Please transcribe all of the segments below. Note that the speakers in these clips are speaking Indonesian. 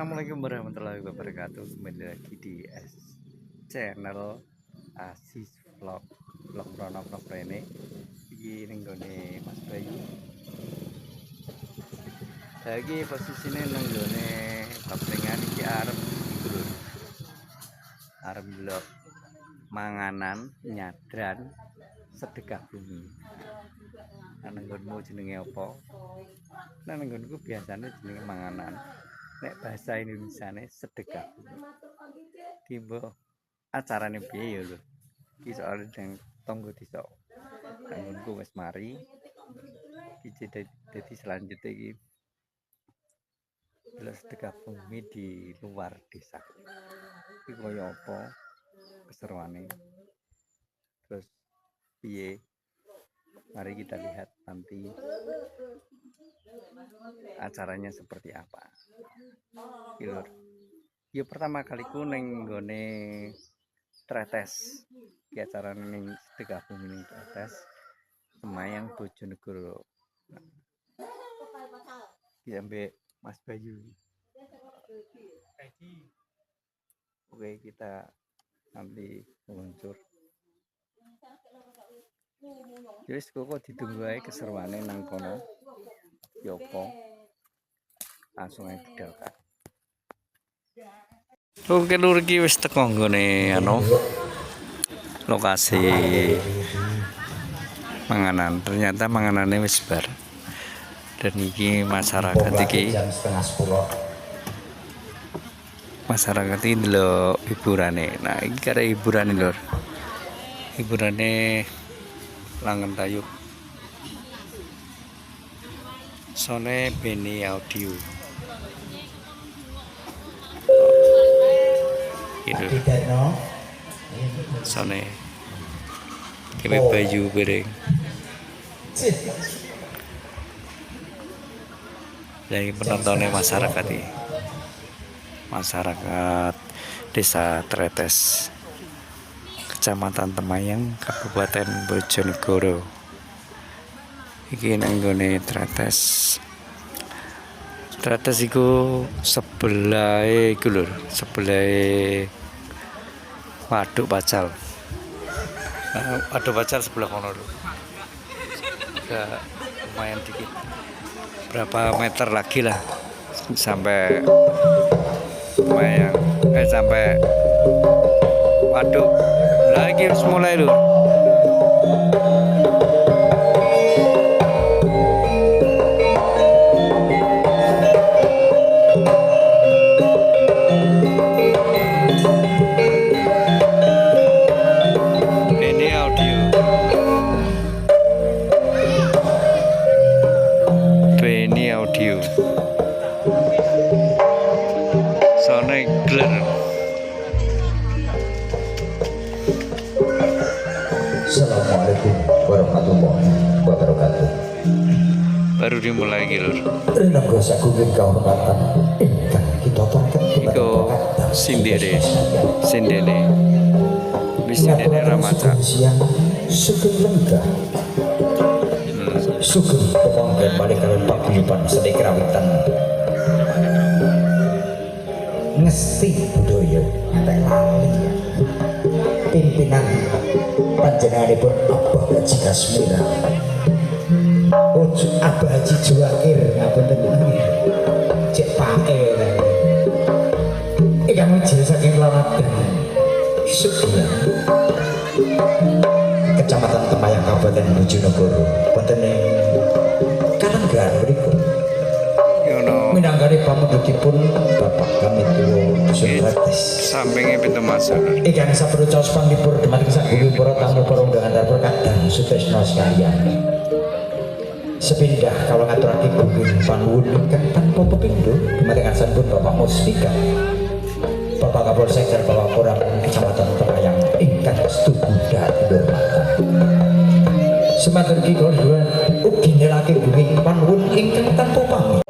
Assalamualaikum warahmatullahi wabarakatuh. Kembali lagi di channel Asis Vlog. Vlog Rono Vlog Rene. Iki ning gone Mas Bayu. Lagi posisine nang gone papringan iki arep iku lho. Arep ndelok manganan nyadran sedekah bumi. Nang nggonmu jenenge apa? Nang nggonku biasanya jenenge manganan. Nek bahasa Indonesiane sedekah. Tiba acarane piye ya lho. Iki soal nang tonggo desa. Kangonku wis mari. Iki dadi selanjutnya iki sedekah bumi di luar desa. Iki kaya apa keseruane? Terus piye? Mari kita lihat nanti acaranya seperti apa. Lur. Ya pertama kaliku ning nggone Tretes. Ki acara ning sedekah bumi ning Tretes. Semayang Bojonegoro. Ki ambek Mas Bayu. Oke, kita nanti meluncur. Wis kok ditunggu ae keseruane nang kono. Yopo. Langsung ae budal Kak. Oke lur iki wis teko nggone lokasi manganan. Ternyata manganane wis bar. Dan iki masyarakat iki masyarakat iki ndelok hiburane. Nah, iki kare hiburane lur. Hiburane Langen Tayub. Sone Beni Audio. Gitu. Sone Kewe Bayu Bereng. Lagi penontonnya masyarakat ini. Masyarakat Desa Tretes, Kecamatan Temayang, Kabupaten Bojonegoro. Iki nang nggone Tretes. Tretes iku sebelahe iku lho, sebelahe Waduk Pacal. Waduk Pacal sebelah kono lho. Agak lumayan dikit. Berapa meter lagi lah sampai Temayang. Sampai Waduk. Lagi harus mulai lho. Sone Gler. Assalamualaikum warahmatullahi wabarakatuh. Baru dimulai iki lur. Renaga sagunging kehormatan ingkang kita aturaken Iku Sindene. Wis Sindene Ramaca. Siang sugeng lenggah. Sugeng pepanggen balik kalian paguyuban sedaya kerawitan. Ngesti budaya ngantek lali. Pimpinan panjenenganipun Abah Haji Kasmira. Ojo Abah Haji Juwakir ngapunten. Cek pae rek. Ingkang mijil saking Laradan. Sebelah Kecamatan Temayang Kabupaten Bojonegoro. Wonten ing Kalenggar mriku. Minangkani pamundhutipun Bapak kami tuwa Tretes. Sampinge pintu masuk. Ingkang sapunika panglipur dhumateng sagunging para tamu para undangan dapur kadang sutresna sekalian. Sepindah kalau ngaturake gunging panuwun ingkang tanpa pepindho dhumateng asanipun Bapak Muspika. Bapak Kapolsek dan Bapak Kurang Kecamatan Temayang ingkang setuju dhateng hormatan. Semanten ki kula ugi nyelake gunging panuwun ingkang tanpa pamit.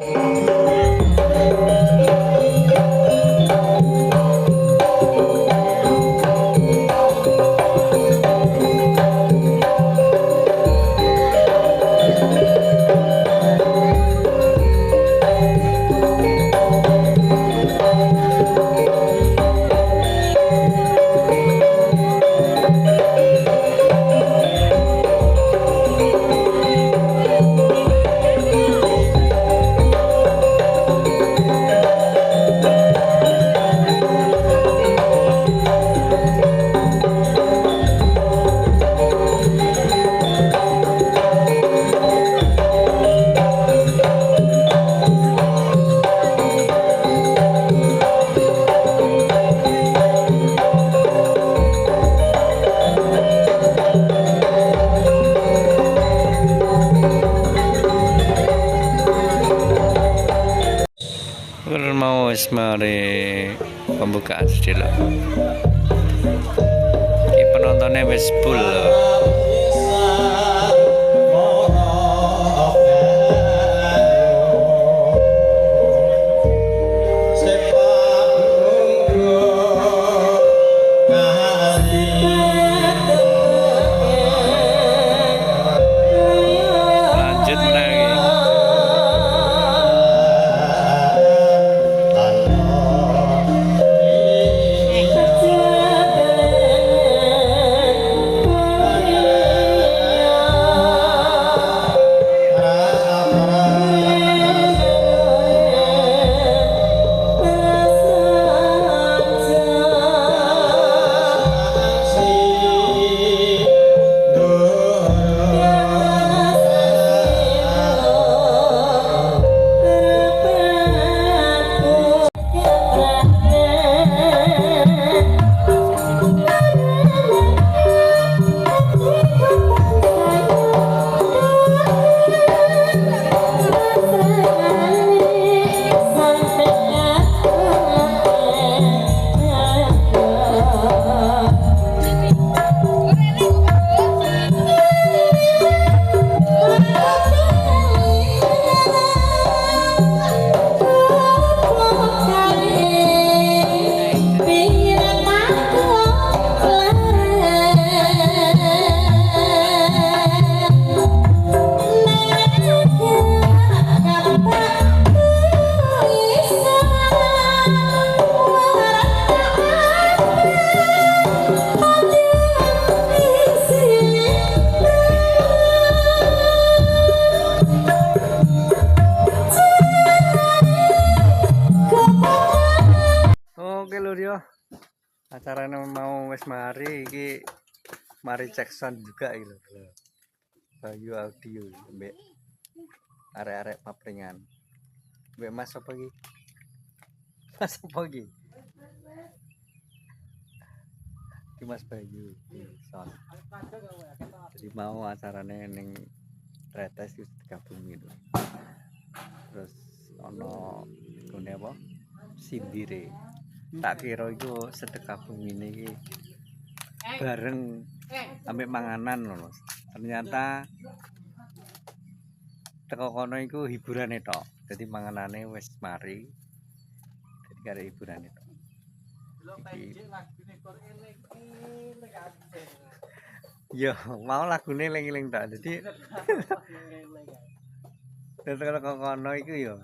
wis mari pembukaan sedelo. Iki penontonnya wis full lho. Lanjut menangi. Oke lho yo. Acaranya mau wis mari iki mari cek sound juga iki lho. Bayu Audio mbek arek-arek papringan. Mbek Mas apa iki? Mas apa iki? Iki Mas Bayu sound. Jadi mau acaranya ning Retes wis digabung gitu. Terus ono gone apa? Sindire. Tak kira itu sedekah bumi ini bareng ambek manganan loh. Ternyata teko kono iku hiburane tok. Jadi manganane wis mari. Jadi kare hiburane tok. Yo, mau lagune eling-eling tok. Jadi teko kono iku yo.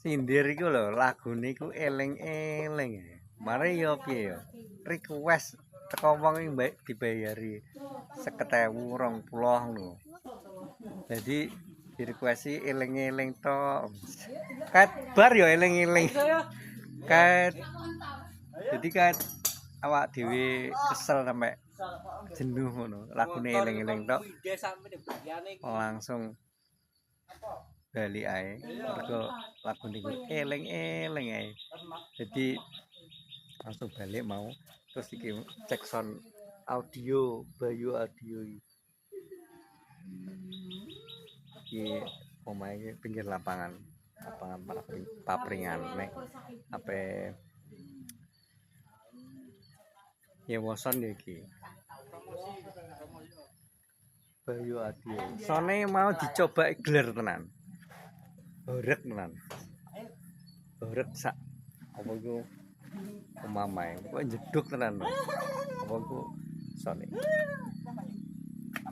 Sindir iku lho, lagune iku eling-eling. Mare yo piye yo. Request teko wong iki mbek dibayari 50.000 20 lho. Jadi direquesti eling-eling tok. Kat bar yo eling-eling. Kat. Jadi kat awak dhewe kesel sampe jenuh ngono. Lagune eling-eling tok. Langsung bali ae mergo lagu niku eling-eling ae. Jadi langsung balik mau terus iki cek sound audio Bayu Audio iki omahe iki pinggir lapangan papringan nek ape ya woson iki Bayu Audio sone mau dicoba gelar tenan. Horek tenan. Horek sak apa iku omamae. Kok jeduk tenan. Apa iku sone.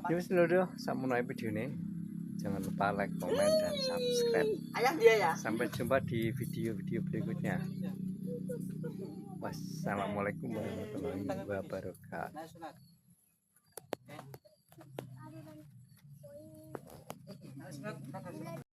Ya wis lho, sakmono ae videone. Jangan lupa like, komen dan subscribe. Ayah dia ya. Sampai jumpa di video-video berikutnya. Wassalamualaikum warahmatullahi wabarakatuh.